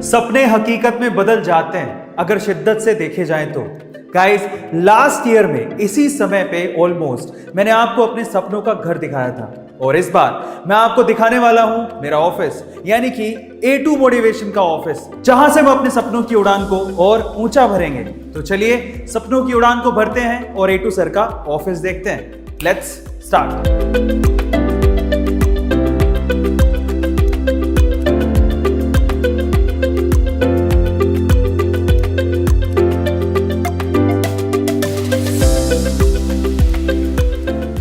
सपने हकीकत में बदल जाते हैं अगर शिद्दत से देखे जाएं तो। गाइस, लास्ट ईयर में इसी समय पे ऑलमोस्ट मैंने आपको अपने सपनों का घर दिखाया था, और इस बार मैं आपको दिखाने वाला हूं मेरा ऑफिस, यानी कि A2 मोटिवेशन का ऑफिस, जहां से हम अपने सपनों की उड़ान को और ऊंचा भरेंगे। तो चलिए सपनों की उड़ान को भरते हैं और A2 सर का ऑफिस देखते हैं। Let's start.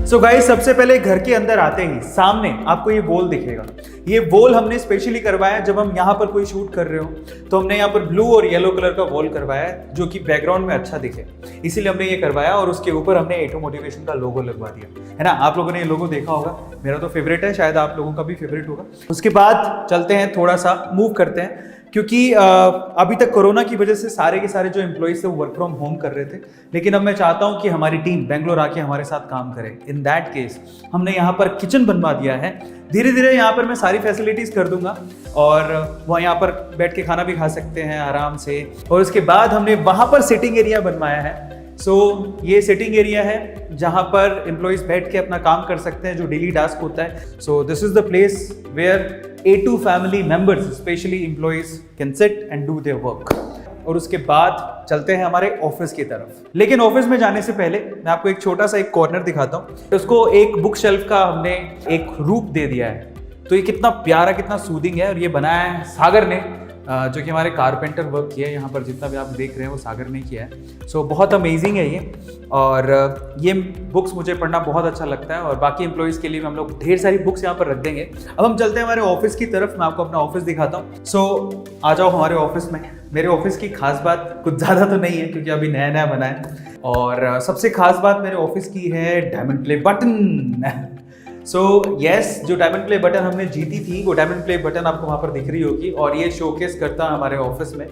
सो गाइस, सबसे पहले घर के अंदर आते ही सामने आपको ये वॉल दिखेगा। ये वॉल हमने स्पेशली करवाया जब हम यहाँ पर कोई शूट कर रहे हो, तो हमने यहाँ पर ब्लू और येलो कलर का वॉल करवाया है जो कि बैकग्राउंड में अच्छा दिखे, इसीलिए हमने ये करवाया। और उसके ऊपर हमने A2 मोटिवेशन का लोगो लगवा दिया है ना। आप लोगों ने ये लोगो देखा होगा, मेरा तो फेवरेट है, शायद आप लोगों का भी फेवरेट होगा। उसके बाद चलते हैं, थोड़ा सा मूव करते हैं, क्योंकि अभी तक कोरोना की वजह से सारे के सारे जो एम्प्लॉइज थे वो वर्क फ्रॉम होम कर रहे थे, लेकिन अब मैं चाहता हूं कि हमारी टीम बेंगलोर आके हमारे साथ काम करे। इन दैट केस हमने यहाँ पर किचन बनवा दिया है। धीरे धीरे यहाँ पर मैं सारी फैसिलिटीज कर दूंगा और वह यहाँ पर बैठ के खाना भी खा सकते हैं आराम से। और उसके बाद हमने वहाँ पर सिटिंग एरिया बनवाया है। ये सिटिंग एरिया है जहाँ पर एम्प्लॉइज बैठ के अपना काम कर सकते हैं जो डेली टास्क होता है। So this is the place where A2 family members, specially employees, can sit and do their work. और उसके बाद चलते हैं हमारे ऑफिस की तरफ। लेकिन ऑफिस में जाने से पहले मैं आपको एक छोटा सा एक कॉर्नर दिखाता हूँ। उसको एक बुक शेल्फ का हमने एक रूप दे दिया है। तो ये कितना प्यारा, कितना सूदिंग है। और ये बनाया है सागर ने, जो कि हमारे कारपेंटर वर्क किया है। यहाँ पर जितना भी आप देख रहे हैं वो सागर ने किया है। सो बहुत अमेजिंग है ये। और ये बुक्स मुझे पढ़ना बहुत अच्छा लगता है, और बाकी एम्प्लॉइज़ के लिए भी हम लोग ढेर सारी बुक्स यहाँ पर रख देंगे। अब हम चलते हैं हमारे ऑफिस की तरफ। मैं आपको अपना ऑफिस दिखाता हूँ। सो आ जाओ हमारे ऑफिस में। मेरे ऑफिस की खास बात कुछ ज़्यादा तो नहीं है, क्योंकि अभी नया नया बना है। और सबसे खास बात मेरे ऑफिस की है डायमंड प्ले बटन। जो डायमंड प्ले बटन हमने जीती थी, वो डायमंड प्ले बटन आपको वहाँ पर दिख रही होगी। और ये शोकेस करता है हमारे ऑफिस में,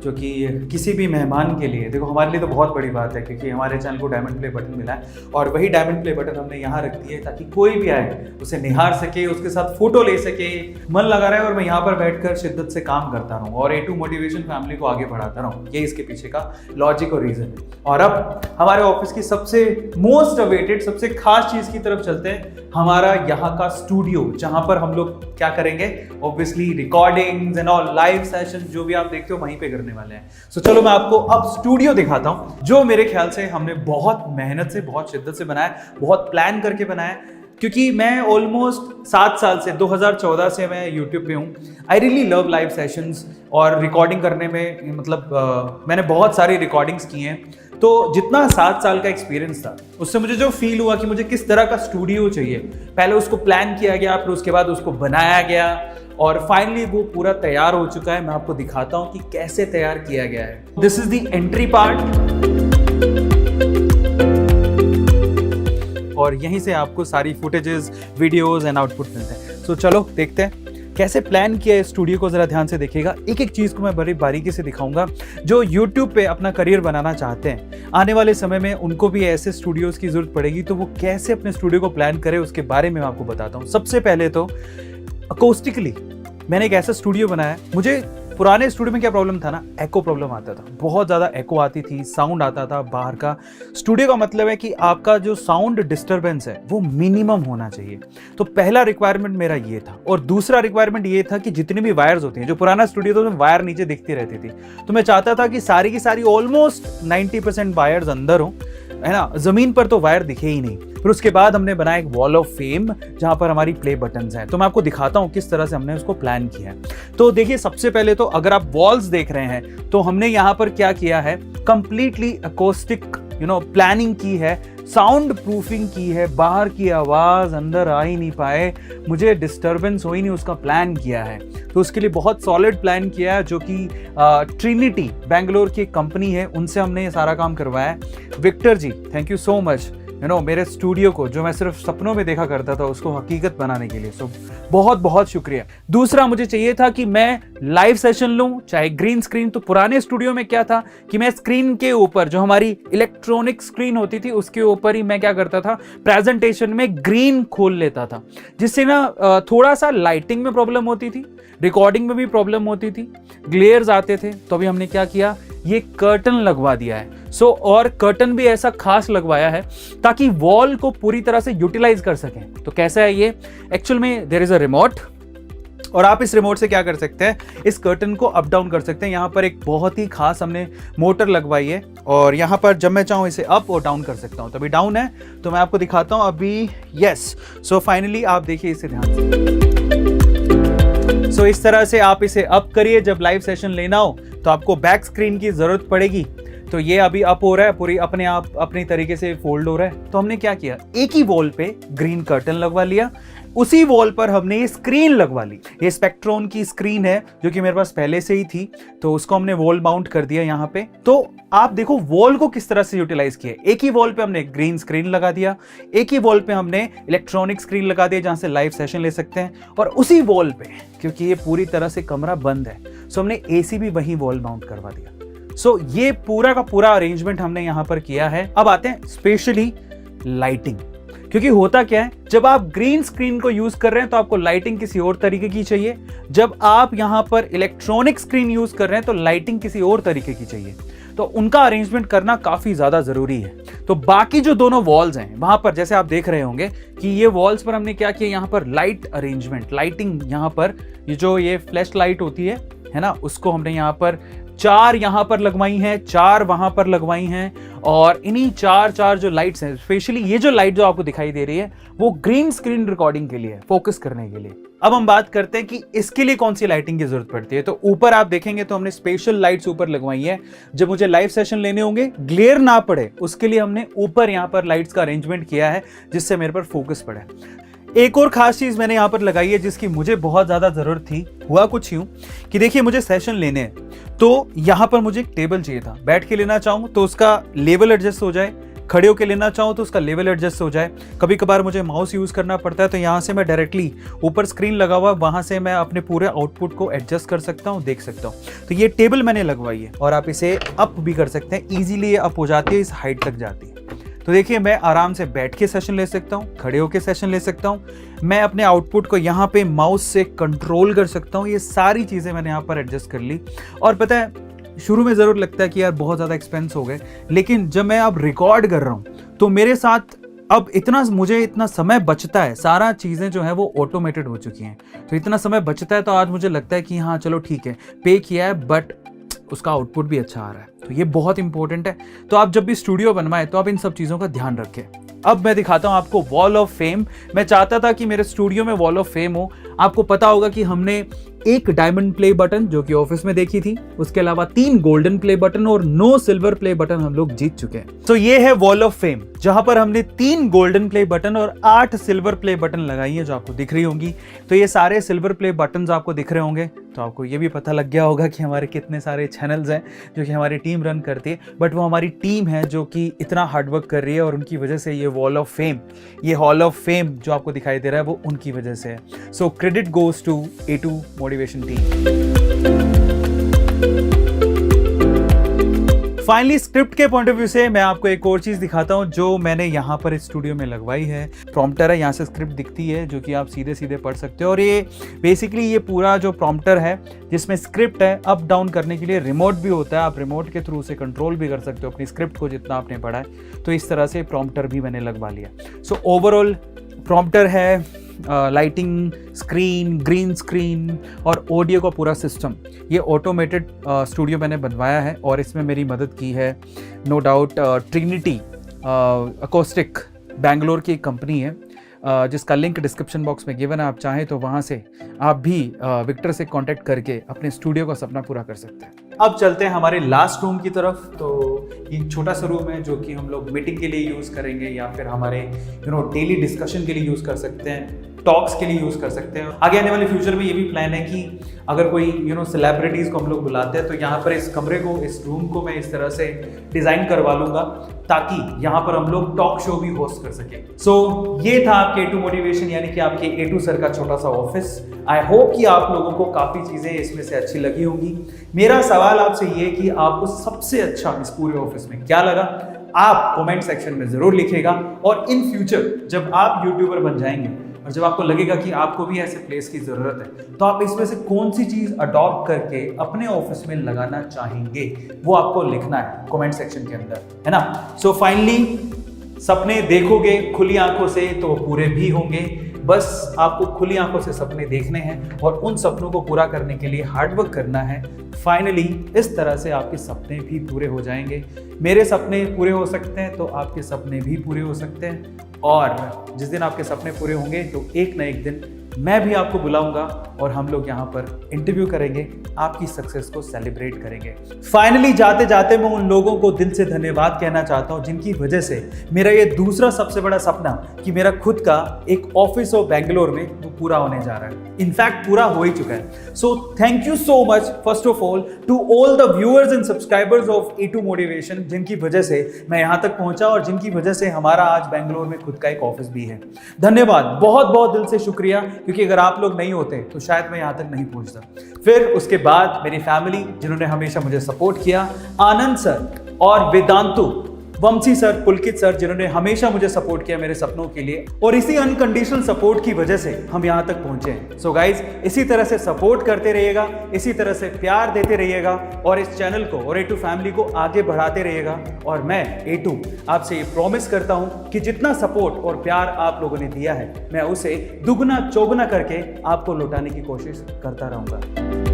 जो कि किसी भी मेहमान के लिए, देखो हमारे लिए तो बहुत बड़ी बात है, क्योंकि हमारे चैनल को डायमंड प्ले बटन मिला है। और वही डायमंड प्ले बटन हमने यहाँ रख दिया है ताकि कोई भी आए उसे निहार सके, उसके साथ फोटो ले सके, मन लगा रहा है और मैं यहाँ पर बैठकर शिद्दत से काम करता रहूँ और A2 मोटिवेशन फैमिली को आगे बढ़ाता रहूँ। ये इसके पीछे का लॉजिक और रीजन है। और अब हमारे ऑफिस की सबसे मोस्ट अवेटेड, सबसे खास चीज की तरफ चलते हैं, हमारा यहाँ का स्टूडियो, जहाँ पर हम लोग क्या करेंगे, obviously recordings and all live session जो भी आप देखते हो वहीं पे करने वाले हैं। चलो मैं आपको अब स्टूडियो दिखाता हूँ, जो मेरे ख्याल से हमने बहुत मेहनत से, बहुत शिद्दत से बनाया, बहुत प्लान करके बनाया। क्योंकि मैं ऑलमोस्ट 7 साल से, 2014 से मैं यूट्यूब पे हूँ। I really love live sessions और रिकॉर्डिंग करने में, मतलब मैंने बहुत सारी रिकॉर्डिंग्स की हैं। तो जितना 7 साल का एक्सपीरियंस था, उससे मुझे जो फील हुआ कि मुझे किस तरह का स्टूडियो चाहिए, पहले उसको प्लान किया गया, फिर उसके बाद उसको बनाया गया, और फाइनली वो पूरा तैयार हो चुका है। मैं आपको दिखाता हूँ कि कैसे तैयार किया गया है। This is the entry part, और यहीं से आपको सारी फुटेजेस, वीडियोस एंड आउटपुट मिलते हैं। सो चलो देखते हैं कैसे प्लान किया है स्टूडियो को। जरा ध्यान से देखिएगा, एक एक चीज को मैं बड़ी बारीकी से दिखाऊंगा। जो यूट्यूब पे अपना करियर बनाना चाहते हैं, आने वाले समय में उनको भी ऐसे स्टूडियोज की जरूरत पड़ेगी, तो वो कैसे अपने स्टूडियो को प्लान करें उसके बारे में मैं आपको बताता हूँ। सबसे पहले तो अकोस्टिकली मैंने एक ऐसा स्टूडियो बनाया। मुझे पुराने स्टूडियो में क्या प्रॉब्लम था ना, एको प्रॉब्लम आता था, बहुत ज़्यादा एको आती थी, साउंड आता था बाहर का। स्टूडियो का मतलब है कि आपका जो साउंड डिस्टरबेंस है वो मिनिमम होना चाहिए। तो पहला रिक्वायरमेंट मेरा ये था। और दूसरा रिक्वायरमेंट ये था कि जितनी भी वायर्स होती हैं, जो पुराना स्टूडियो था उसमें वायर नीचे दिखती रहती थी, तो मैं चाहता था कि सारी की सारी ऑलमोस्ट 90% वायर्स अंदर हो, है ना, जमीन पर तो वायर दिखे ही नहीं। फिर उसके बाद हमने बनाया एक वॉल ऑफ फेम, जहां पर हमारी प्ले बटन्स हैं। तो मैं आपको दिखाता हूं किस तरह से हमने उसको प्लान किया है। तो देखिए, सबसे पहले तो अगर आप वॉल्स देख रहे हैं, तो हमने यहां पर क्या किया है, कंप्लीटली अकोस्टिक प्लानिंग की है, साउंड प्रूफिंग की है, बाहर की आवाज अंदर आ ही नहीं पाए, मुझे डिस्टर्बेंस हो ही नहीं, उसका प्लान किया है। तो उसके लिए बहुत सॉलिड प्लान किया है, जो कि ट्रिनिटी बेंगलोर की कंपनी है, उनसे हमने ये सारा काम करवाया है। Victor ji, thank you so much. मेरे स्टूडियो को जो मैं सिर्फ सपनों में देखा करता था उसको हकीकत बनाने के लिए। सो बहुत बहुत शुक्रिया। दूसरा, मुझे चाहिए था कि मैं लाइव सेशन लूं चाहे ग्रीन स्क्रीन। तो पुराने स्टूडियो में क्या था कि मैं स्क्रीन के ऊपर, जो हमारी इलेक्ट्रॉनिक स्क्रीन होती थी उसके ऊपर ही मैं क्या करता था, प्रेजेंटेशन में ग्रीन खोल लेता था, जिससे ना थोड़ा सा लाइटिंग में प्रॉब्लम होती थी, रिकॉर्डिंग में भी प्रॉब्लम होती थी, ग्लेयर्स आते थे। तो अभी हमने क्या किया, ये कर्टन लगवा दिया है। और कर्टन भी ऐसा खास लगवाया है ताकि वॉल को पूरी तरह से यूटिलाइज कर सकें। तो कैसा है ये, एक्चुअल में देयर इज अ रिमोट और आप इस रिमोट से क्या कर सकते हैं, इस कर्टन को अप डाउन कर सकते हैं। यहाँ पर एक बहुत ही खास हमने मोटर लगवाई है और यहाँ पर जब मैं चाहूँ इसे अप और डाउन कर सकता हूँ। तो अभी डाउन है तो मैं आपको दिखाता हूँ अभी। यस, सो फाइनली आप देखिए इसे ध्यान से। सो इस तरह से आप इसे अप करिए। जब लाइव सेशन लेना हो तो आपको बैक स्क्रीन की जरूरत पड़ेगी। तो ये अभी अप हो रहा है, पूरी अपने आप अपनी तरीके से फोल्ड हो रहा है। तो हमने क्या किया, एक ही वॉल पे ग्रीन कर्टन लगवा लिया, उसी वॉल पर हमने ये स्क्रीन लगवा ली। ये स्पेक्ट्रॉन की स्क्रीन है जो कि मेरे पास पहले से ही थी, तो उसको हमने वॉल माउंट कर दिया यहाँ पे। तो आप देखो वॉल को किस तरह से यूटिलाइज किया। एक ही वॉल पे हमने ग्रीन स्क्रीन लगा दिया, एक ही वॉल पे हमने इलेक्ट्रॉनिक स्क्रीन लगा दिया जहां से लाइव सेशन ले सकते हैं, और उसी वॉल पे, क्योंकि ये पूरी तरह से कमरा बंद है, सो हमने एसी भी वहीं वॉल माउंट करवा दिया। सो ये पूरा का पूरा अरेंजमेंट हमने यहां पर किया है। अब आते हैं स्पेशली लाइटिंग, क्योंकि होता क्या है, जब आप ग्रीन स्क्रीन को यूज कर रहे हैं तो आपको लाइटिंग किसी और तरीके की चाहिए, जब आप यहां पर इलेक्ट्रॉनिक स्क्रीन यूज कर रहे हैं तो लाइटिंग किसी और तरीके की चाहिए। तो उनका अरेंजमेंट करना काफी ज्यादा जरूरी है। तो बाकी जो दोनों वॉल्स हैं वहां पर, जैसे आप देख रहे होंगे कि ये वॉल्स पर हमने क्या किया, यहाँ पर लाइट अरेंजमेंट, लाइटिंग यहाँ पर ये जो ये फ्लैश लाइट होती है ना, उसको हमने यहाँ पर 4 यहां पर लगवाई हैं, 4 वहां पर लगवाई हैं। और इन्हीं 4 जो लाइट्स हैं, स्पेशली ये जो लाइट जो आपको दिखाई दे रही है वो ग्रीन स्क्रीन रिकॉर्डिंग के लिए, फोकस करने के लिए। अब हम बात करते हैं कि इसके लिए कौन सी लाइटिंग की जरूरत पड़ती है। तो ऊपर आप देखेंगे तो हमने स्पेशल लाइट्स ऊपर लगवाई है। जब मुझे लाइव सेशन लेने होंगे, ग्लेयर ना पड़े, उसके लिए हमने ऊपर यहाँ पर लाइट्स का अरेंजमेंट किया है जिससे मेरे पर फोकस पड़े। एक और खास चीज मैंने यहाँ पर लगाई है जिसकी मुझे बहुत ज्यादा जरूरत थी। हुआ कुछ यूं कि देखिए, मुझे सेशन लेने हैं तो यहाँ पर मुझे एक टेबल चाहिए था। बैठ के लेना चाहूँ तो उसका लेवल एडजस्ट हो जाए, खड़े होकर लेना चाहूँ तो उसका लेवल एडजस्ट हो जाए। कभी कभार मुझे माउस यूज करना पड़ता है तो यहाँ से मैं डायरेक्टली, ऊपर स्क्रीन लगा हुआ, वहां से मैं अपने पूरे आउटपुट को एडजस्ट कर सकता हूँ, देख सकता हूँ। तो ये टेबल मैंने लगवाई है और आप इसे अप भी कर सकते हैं, ईजिली ये अप हो जाती है, इस हाइट तक जाती है। तो देखिए, मैं आराम से बैठ के सेशन ले सकता हूँ, खड़े होकर सेशन ले सकता हूँ, मैं अपने आउटपुट को यहाँ पे माउस से कंट्रोल कर सकता हूँ। ये सारी चीज़ें मैंने यहाँ पर एडजस्ट कर ली। और पता है, शुरू में ज़रूर लगता है कि यार बहुत ज़्यादा एक्सपेंस हो गए, लेकिन जब मैं अब रिकॉर्ड कर रहा हूँ तो मेरे साथ अब मुझे इतना समय बचता है, सारा चीज़ें जो है वो ऑटोमेटेड हो चुकी हैं। तो इतना समय बचता है तो आज मुझे लगता है कि हाँ चलो ठीक है, पे किया है बट उसका आउटपुट भी अच्छा आ रहा है। तो ये बहुत इंपॉर्टेंट है। तो आप जब भी स्टूडियो बनवाएं तो आप इन सब चीज़ों का ध्यान रखें। अब मैं दिखाता हूं आपको वॉल ऑफ फेम। मैं चाहता था कि मेरे स्टूडियो में वॉल ऑफ फेम हो। आपको पता होगा कि हमने एक डायमंड प्ले बटन जो कि ऑफिस में देखी थी, उसके अलावा 3 गोल्डन प्ले बटन और 9 सिल्वर प्ले बटन हम लोग जीत चुके हैं। तो ये है वॉल ऑफ फेम, जहां पर हमने 3 गोल्डन प्ले बटन और 8 सिल्वर प्ले बटन लगाई है जो आपको दिख रही होंगी। तो ये सारे सिल्वर प्ले बटन आपको दिख रहे होंगे तो आपको ये भी पता लग गया होगा कि हमारे कितने सारे चैनल्स हैं जो कि हमारी टीम रन करती है। बट वो हमारी टीम है जो कि इतना हार्डवर्क कर रही है और उनकी वजह से ये वॉल ऑफ फेम, ये हॉल ऑफ फेम जो आपको दिखाई दे रहा है वो उनकी वजह से है। So credit goes to A2 motivation team. Finally script के पॉइंट ऑफ व्यू से मैं आपको एक और चीज दिखाता हूं जो मैंने यहां पर इस स्टूडियो में लगवाई है। प्रॉम्प्टर है, यहां से स्क्रिप्ट दिखती है जो कि आप सीधे सीधे पढ़ सकते हो। और ये बेसिकली ये पूरा जो प्रॉम्प्टर है जिसमें स्क्रिप्ट है, अप डाउन करने के लिए रिमोट भी होता है, आप रिमोट के थ्रू से कंट्रोल भी कर सकते हो अपनी स्क्रिप्ट को जितना आपने पढ़ा है। तो इस तरह से प्रॉम्प्टर भी मैंने लगवा लिया। सो ओवरऑल प्रॉम्प्टर है, लाइटिंग, स्क्रीन, ग्रीन स्क्रीन और ऑडियो का पूरा सिस्टम, ये ऑटोमेटेड स्टूडियो मैंने बनवाया है। और इसमें मेरी मदद की है no doubt Trinity acoustic, Bangalore की एक कंपनी है जिसका लिंक डिस्क्रिप्शन बॉक्स में गिवन है। आप चाहें तो वहाँ से आप भी विक्टर से कांटेक्ट करके अपने स्टूडियो का सपना पूरा कर सकते हैं। अब चलते हैं हमारे लास्ट रूम की तरफ। तो ये छोटा सा रूम है जो कि हम लोग मीटिंग के लिए यूज़ करेंगे या फिर हमारे डेली डिस्कशन के लिए यूज़ कर सकते हैं। टॉक्स के लिए यूज कर सकते हैं। आगे आने वाले फ्यूचर में ये भी प्लान है कि अगर कोई सेलिब्रिटीज को हम लोग बुलाते हैं तो यहाँ पर इस कमरे को, इस रूम को मैं इस तरह से डिजाइन करवा लूंगा ताकि यहाँ पर हम लोग टॉक शो भी होस्ट कर सके। सो ये था आपके A2 मोटिवेशन यानी कि आपके A2 सर का छोटा सा ऑफिस। आई होप कि आप लोगों को काफी चीजें इसमें से अच्छी लगी होंगी। मेरा सवाल आपसे ये है कि आपको सबसे अच्छा इस पूरे ऑफिस में क्या लगा, आप कमेंट सेक्शन में जरूर लिखिएगा। और इन फ्यूचर जब आप यूट्यूबर बन जाएंगे और जब आपको लगेगा कि आपको भी ऐसे प्लेस की जरूरत है तो आप इसमें से कौन सी चीज अडॉप्ट करके अपने ऑफिस में लगाना चाहेंगे वो आपको लिखना है कमेंट सेक्शन के अंदर, है ना। सो फाइनली सपने देखोगे खुली आंखों से तो पूरे भी होंगे। बस आपको खुली आंखों से सपने देखने हैं और उन सपनों को पूरा करने के लिए हार्डवर्क करना है। फाइनली इस तरह से आपके सपने भी पूरे हो जाएंगे। मेरे सपने पूरे हो सकते हैं तो आपके सपने भी पूरे हो सकते हैं। और जिस दिन आपके सपने पूरे होंगे तो एक न एक दिन मैं भी आपको बुलाऊंगा और हम लोग यहाँ पर इंटरव्यू करेंगे, आपकी सक्सेस को सेलिब्रेट करेंगे। फाइनली जाते जाते मैं उन लोगों को दिल से धन्यवाद कहना चाहता हूँ जिनकी वजह से मेरा ये दूसरा सबसे बड़ा सपना कि मेरा खुद का एक ऑफिस हो बेंगलोर में वो पूरा होने जा रहा है। इनफैक्ट पूरा हो ही चुका है। So thank you so much first of all to all the viewers and subscribers of A2 motivation जिनकी वजह से मैं यहाँ तक पहुंचा और जिनकी वजह से हमारा आज बेंगलोर में खुद का एक ऑफिस भी है। धन्यवाद, बहुत बहुत दिल से शुक्रिया, क्योंकि अगर आप लोग नहीं होते तो शायद मैं यहाँ तक नहीं पहुंचता। फिर उसके बाद मेरी फैमिली जिन्होंने हमेशा मुझे सपोर्ट किया, आनंद सर और वेदांतु, वंशी सर, पुलकित सर जिन्होंने हमेशा मुझे सपोर्ट किया मेरे सपनों के लिए, और इसी अनकंडीशनल सपोर्ट की वजह से हम यहाँ तक पहुंचे हैं। सो गाइज इसी तरह से सपोर्ट करते रहिएगा, इसी तरह से प्यार देते रहिएगा और इस चैनल को और A2 फैमिली को आगे बढ़ाते रहिएगा। और मैं A2 आपसे ये प्रॉमिस करता हूँ कि जितना सपोर्ट और प्यार आप लोगों ने दिया है मैं उसे दुगना चौगुना करके आपको लौटाने की कोशिश करता रहूंगा।